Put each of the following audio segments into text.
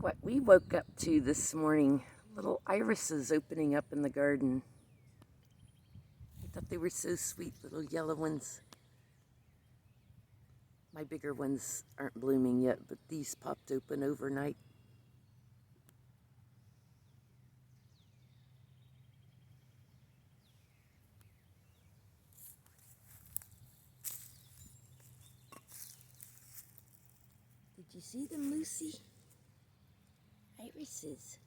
What we woke up to this morning. Little irises opening up in the garden. I thought they were so sweet, little yellow ones. My bigger ones aren't blooming yet, but these popped open overnight. Did you see them, Lucy? Irises.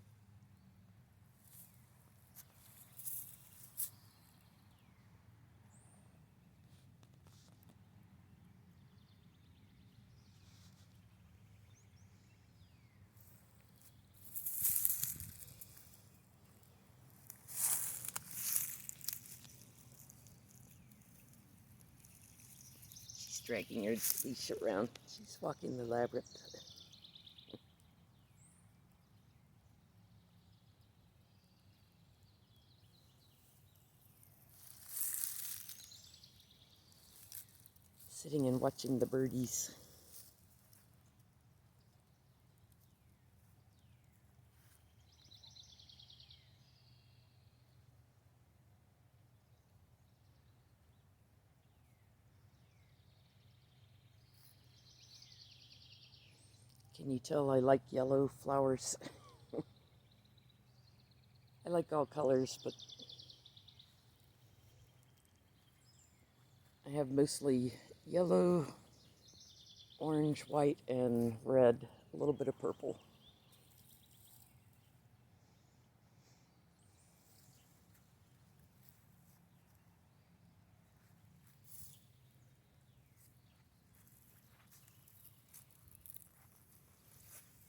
She's dragging her leash around. She's walking the labyrinth. Sitting and watching the birdies. Can you tell I like yellow flowers? I like all colors, but I have mostly yellow, orange, white, and red, a little bit of purple.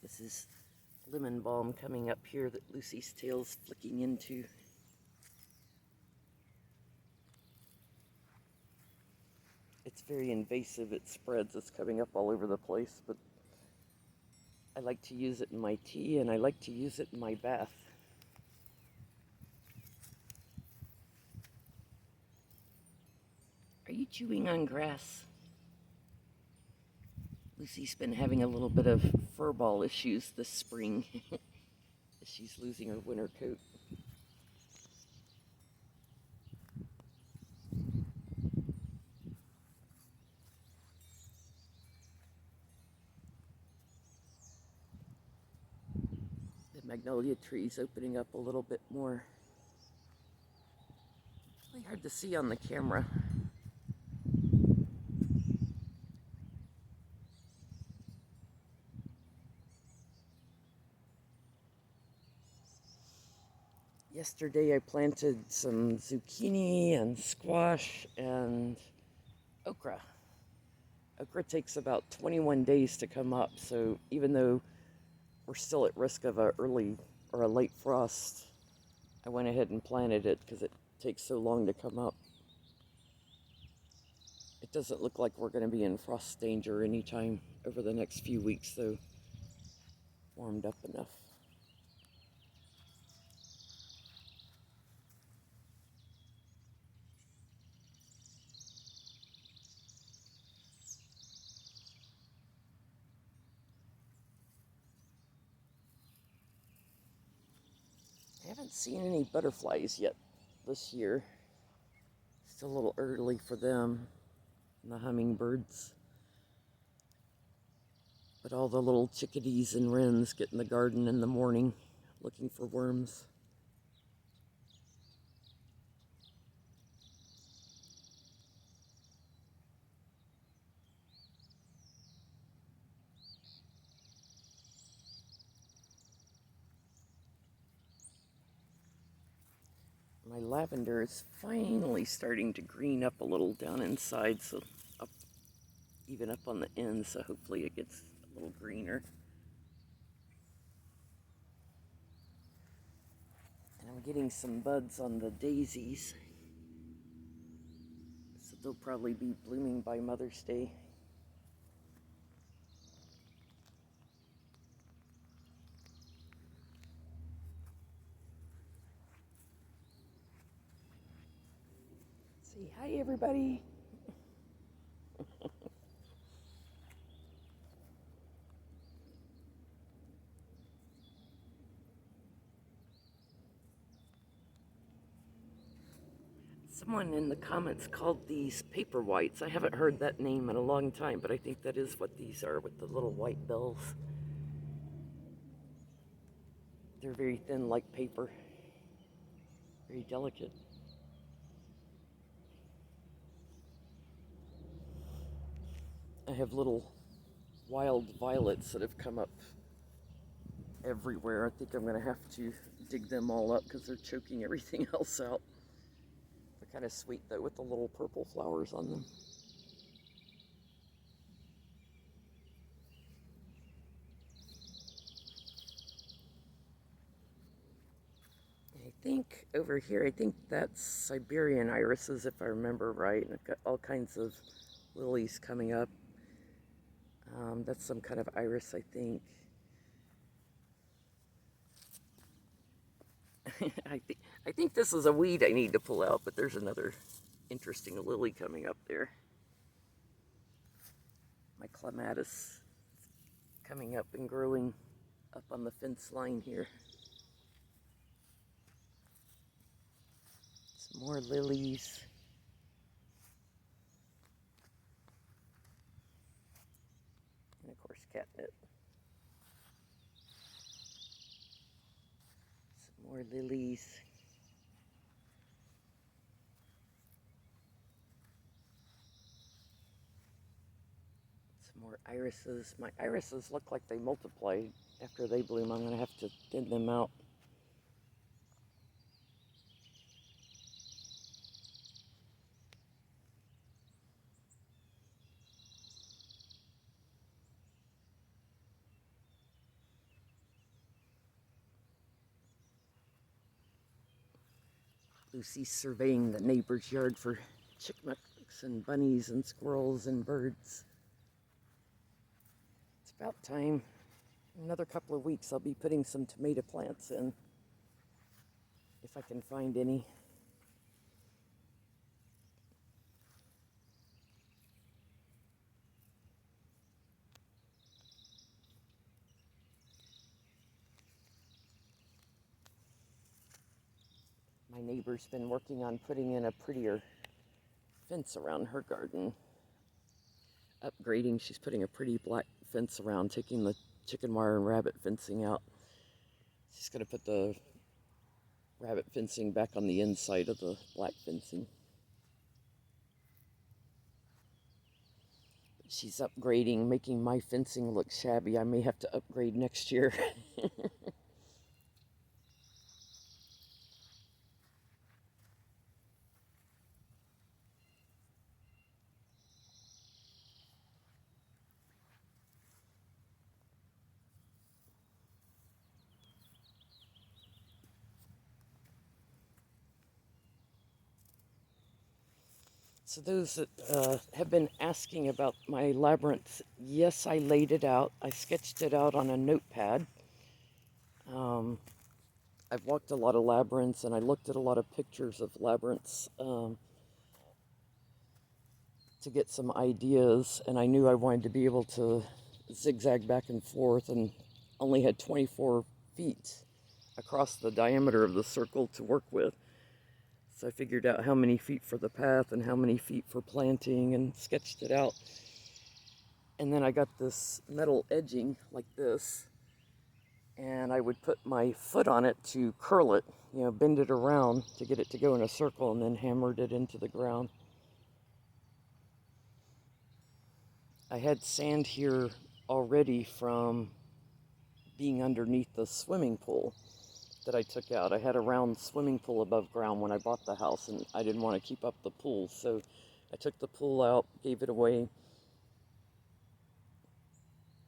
This is lemon balm coming up here that Lucy's tail's flicking into. It's very invasive, it spreads, it's coming up all over the place, but I like to use it in my tea and I like to use it in my bath. Are you chewing on grass? Lucy's been having a little bit of fur ball issues this spring. She's losing her winter coat. The magnolia tree's opening up a little bit more. It's really hard to see on the camera. Yesterday I planted some zucchini and squash and okra. Okra takes about 21 days to come up, so even though we're still at risk of a early or a late frost, I went ahead and planted it because it takes so long to come up. It doesn't look like we're going to be in frost danger anytime over the next few weeks, though. Warmed up enough. I haven't seen any butterflies yet this year. Still a little early for them, and the hummingbirds. But all the little chickadees and wrens get in the garden in the morning looking for worms. My lavender is finally starting to green up a little down inside, so up, even up on the end, so hopefully it gets a little greener. And I'm getting some buds on the daisies, so they'll probably be blooming by Mother's Day. Say hi, everybody. Someone in the comments called these paper whites. I haven't heard that name in a long time, but I think that is what these are with the little white bells. They're very thin like paper, very delicate. I have little wild violets that have come up everywhere. I think I'm going to have to dig them all up because they're choking everything else out. They're kind of sweet though with the little purple flowers on them. I think over here, I think that's Siberian irises if I remember right. And I've got all kinds of lilies coming up. That's some kind of iris, I think. I think this is a weed I need to pull out, but there's another interesting lily coming up there. My clematis coming up and growing up on the fence line here. Some more lilies. And of course catnip. Some more lilies. Some more irises. My irises look like they multiply after they bloom. I'm going to have to thin them out. Lucy's surveying the neighbor's yard for chipmunks and bunnies and squirrels and birds. It's about time. In another couple of weeks I'll be putting some tomato plants in, if I can find any. My neighbor's been working on putting in a prettier fence around her garden. Upgrading, she's putting a pretty black fence around, taking the chicken wire and rabbit fencing out. She's going to put the rabbit fencing back on the inside of the black fencing. She's upgrading, making my fencing look shabby. I may have to upgrade next year. So those that have been asking about my labyrinth, yes, I laid it out. I sketched it out on a notepad. I've walked a lot of labyrinths and I looked at a lot of pictures of labyrinths to get some ideas, and I knew I wanted to be able to zigzag back and forth, and only had 24 feet across the diameter of the circle to work with. So I figured out how many feet for the path and how many feet for planting and sketched it out. And then I got this metal edging like this, and I would put my foot on it to curl it, bend it around to get it to go in a circle, and then hammered it into the ground. I had sand here already from being underneath the swimming pool that I took out. I had a round swimming pool above ground when I bought the house, and I didn't want to keep up the pool, so I took the pool out, gave it away.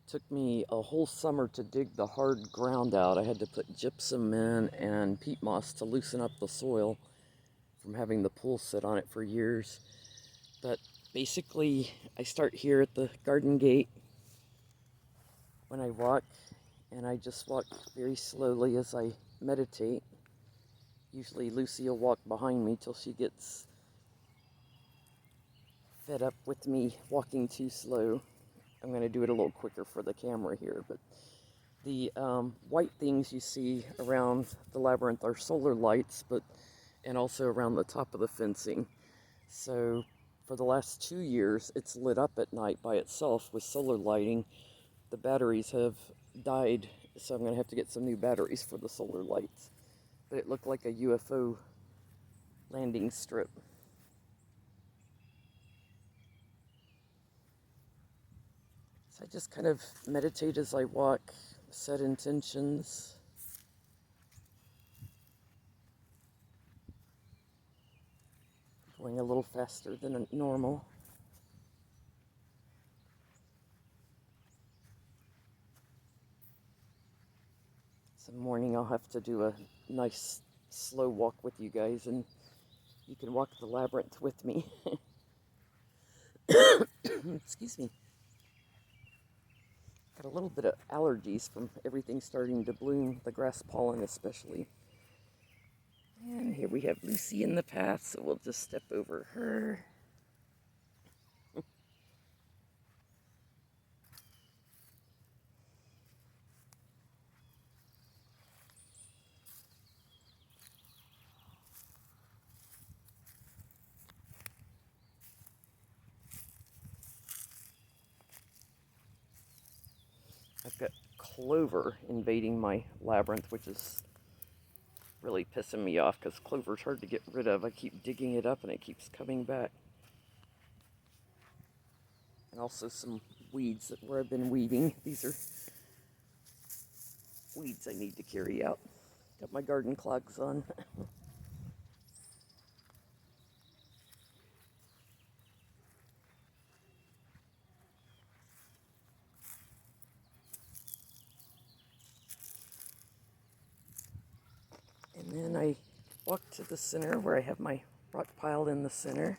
Took me a whole summer to dig the hard ground out. I had to put gypsum in and peat moss to loosen up the soil from having the pool sit on it for years. But basically, I start here at the garden gate when I walk, and I just walk very slowly as I meditate. Usually Lucy will walk behind me till she gets fed up with me walking too slow. I'm going to do it a little quicker for the camera here, but the white things you see around the labyrinth are solar lights, but and also around the top of the fencing. So for the last 2 years, it's lit up at night by itself with solar lighting. The batteries have died, so I'm going to have to get some new batteries for the solar lights. But it looked like a UFO landing strip. So I just kind of meditate as I walk, set intentions. Going a little faster than normal. Some morning I'll have to do a nice slow walk with you guys, and you can walk the labyrinth with me. Excuse me. Got a little bit of allergies from everything starting to bloom, the grass pollen especially. And here we have Lucy in the path, so we'll just step over her. I've got clover invading my labyrinth, which is really pissing me off because clover's hard to get rid of. I keep digging it up and it keeps coming back. And also some weeds where I've been weeding. These are weeds I need to carry out. Got my garden clogs on. And then I walk to the center where I have my rock pile in the center.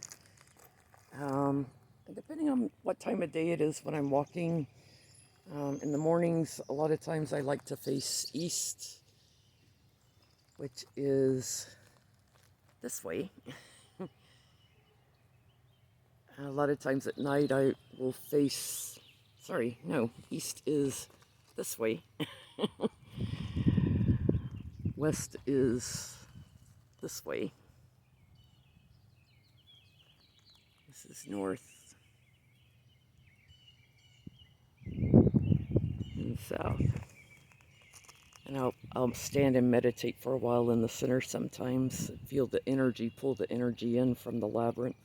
And depending on what time of day it is when I'm walking, in the mornings, a lot of times I like to face east, which is this way. A lot of times at night I will face, east is this way. West is this way. This is north and south. And I'll stand and meditate for a while in the center sometimes, feel the energy, pull the energy in from the labyrinth.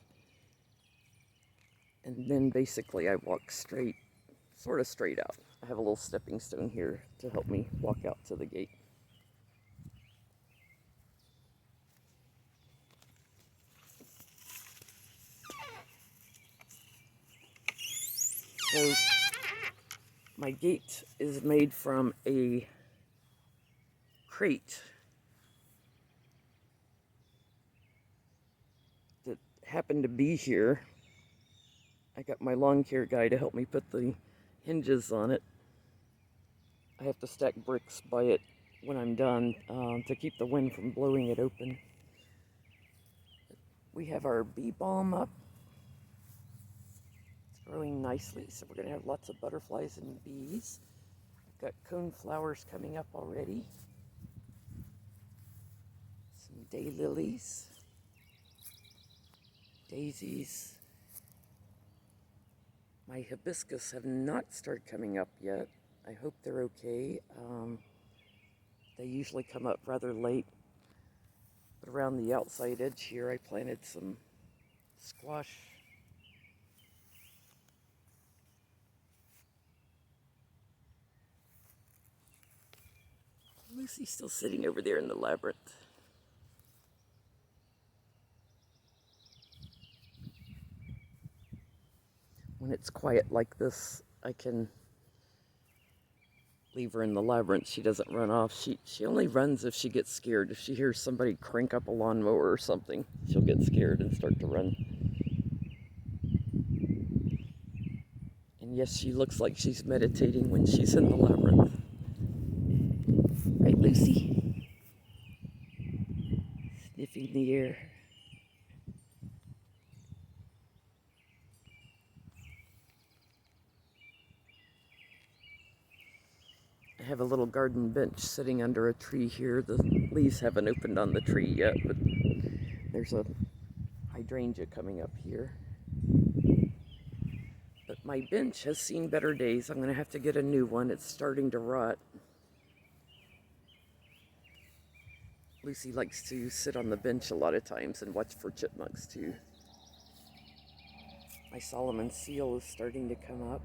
And then basically I walk straight, sort of straight out. I have a little stepping stone here to help me walk out to the gate. So my gate is made from a crate that happened to be here. I got my lawn care guy to help me put the hinges on it. I have to stack bricks by it when I'm done to keep the wind from blowing it open. We have our bee balm up. It's growing nicely, so we're going to have lots of butterflies and bees. I've got cone flowers coming up already. Some daylilies, daisies. My hibiscus have not started coming up yet. I hope they're okay. They usually come up rather late. But around the outside edge here, I planted some squash. Lucy's still sitting over there in the labyrinth. When it's quiet like this, I can leave her in the labyrinth. She doesn't run off. She only runs if she gets scared. If she hears somebody crank up a lawnmower or something, she'll get scared and start to run. And yes, she looks like she's meditating when she's in the labyrinth. Right, Lucy? Sniffing the air. I have a little garden bench sitting under a tree here. The leaves haven't opened on the tree yet, but There's a hydrangea coming up here. But my bench has seen better days. I'm going to have to get a new one. It's starting to rot. Lucy likes to sit on the bench a lot of times and watch for chipmunks too. My Solomon seal is starting to come up.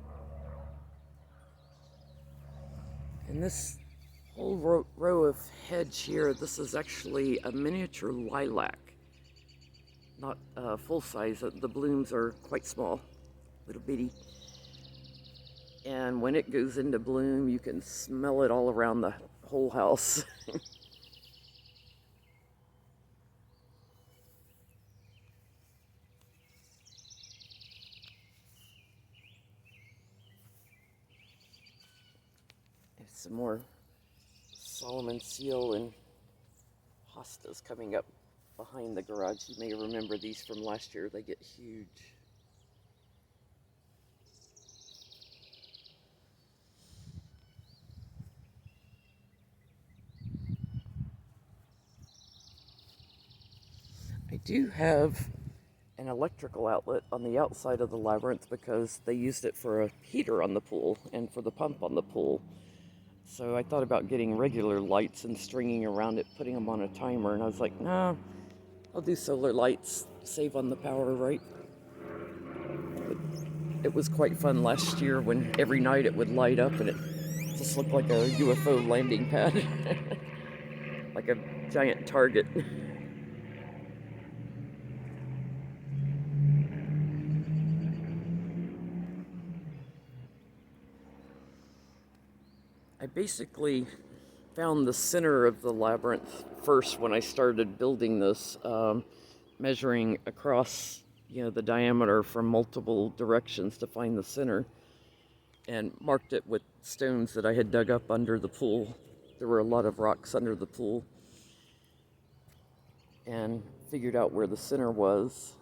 And this whole row of hedge here, this is actually a miniature lilac. Not full size. The blooms are quite small, little bitty. And when it goes into bloom, you can smell it all around the whole house. Some more Solomon seal and hostas coming up behind the garage. You may remember these from last year. They get huge. I do have an electrical outlet on the outside of the Labyrinth because they used it for a heater on the pool and for the pump on the pool. So I thought about getting regular lights and stringing around it, putting them on a timer, and I was like, nah, I'll do solar lights, save on the power, right? But it was quite fun last year when every night it would light up and it just looked like a UFO landing pad, like a giant target. I basically found the center of the labyrinth first when I started building this, measuring across, the diameter from multiple directions to find the center, and marked it with stones that I had dug up under the pool. There were a lot of rocks under the pool, and figured out where the center was.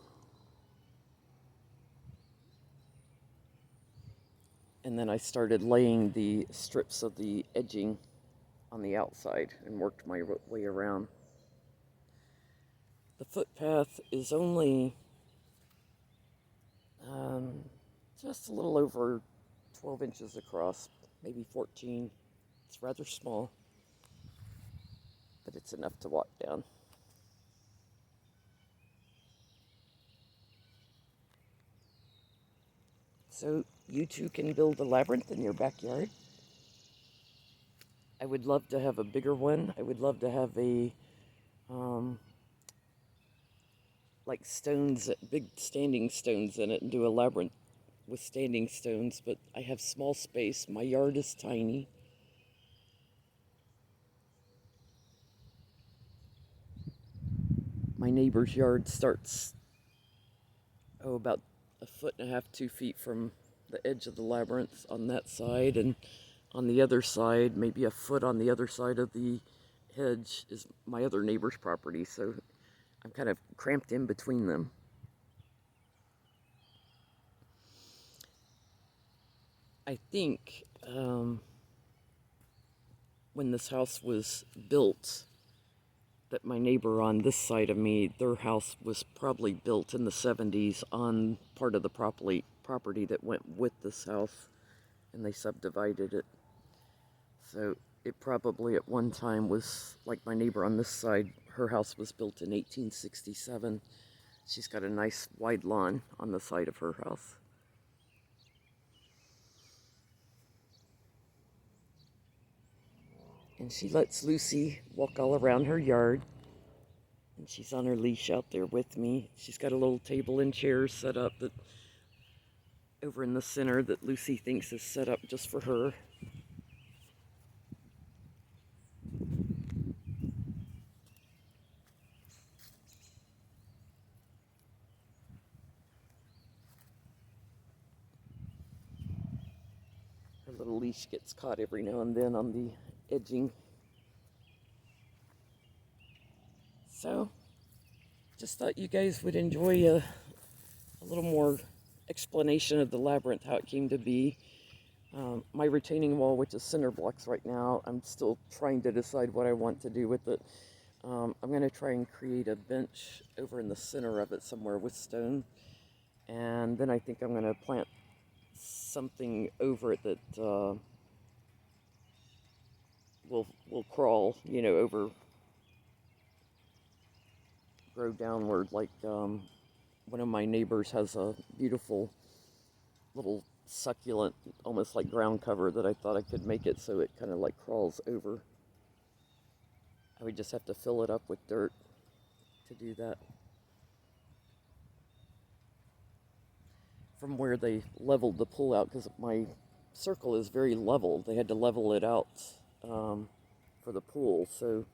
And then I started laying the strips of the edging on the outside and worked my way around. The footpath is only just a little over 12 inches across, maybe 14. It's rather small, but it's enough to walk down. So you too can build a labyrinth in your backyard. I would love to have a bigger one. I would love to have a like stones, big standing stones in it, and do a labyrinth with standing stones, but I have small space. My yard is tiny. My neighbor's yard starts, about 1.5 feet, 2 feet from the edge of the labyrinth on that side, and on the other side, maybe a foot on the other side of the hedge, is my other neighbor's property, so I'm kind of cramped in between them. I think when this house was built, that my neighbor on this side of me, their house was probably built in the 70s on part of the property that went with this house, and they subdivided it. So it probably at one time was, like my neighbor on this side, her house was built in 1867. She's got a nice wide lawn on the side of her house. And she lets Lucy walk all around her yard. And she's on her leash out there with me. She's got a little table and chairs set up that over in the center that Lucy thinks is set up just for her. Her little leash gets caught every now and then on the edging. So, just thought you guys would enjoy a little more explanation of the labyrinth, how it came to be. My retaining wall, which is cinder blocks right now, I'm still trying to decide what I want to do with it. I'm going to try and create a bench over in the center of it somewhere with stone. And then I think I'm going to plant something over it that will crawl, you know, over, grow downward. Like one of my neighbors has a beautiful little succulent, almost like ground cover, that I thought I could make it so it kind of like crawls over. I would just have to fill it up with dirt to do that. From where they leveled the pool out, because my circle is very level, they had to level it out for the pool, so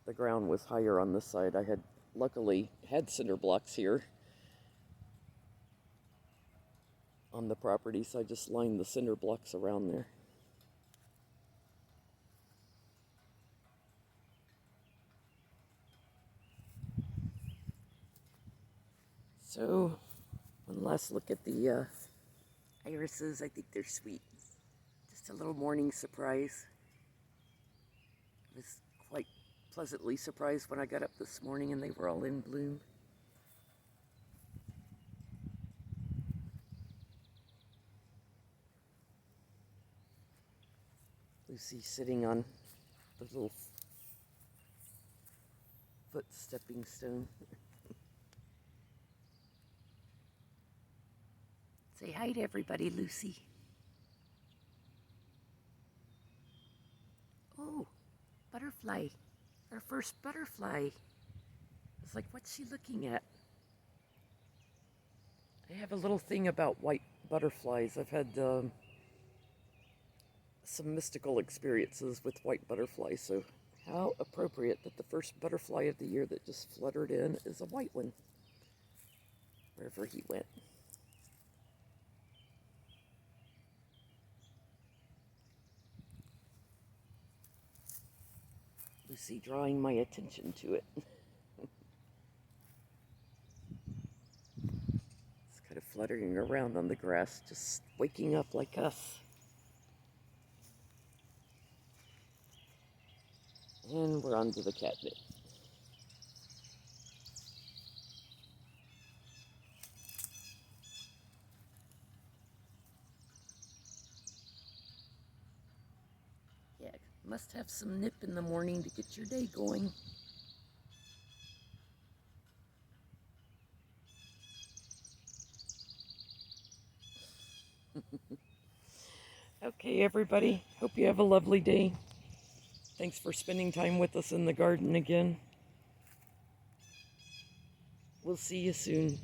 the ground was higher on this side. I had luckily had cinder blocks here on the property, so I just lined the cinder blocks around there. So, one last look at the irises. I think they're sweet. Just a little morning surprise. I was quite pleasantly surprised when I got up this morning and they were all in bloom. Lucy sitting on the little foot stepping stone. Say hi to everybody, Lucy. Oh, butterfly. Our first butterfly. It's like, what's she looking at? I have a little thing about white butterflies. I've had some mystical experiences with white butterflies, so how appropriate that the first butterfly of the year that just fluttered in is a white one, wherever he went. Lucy drawing my attention to it. It's kind of fluttering around on the grass, just waking up like us. And we're on to the catnip. Yeah, must have some nip in the morning to get your day going. Okay, everybody. Hope you have a lovely day. Thanks for spending time with us in the garden again. We'll see you soon.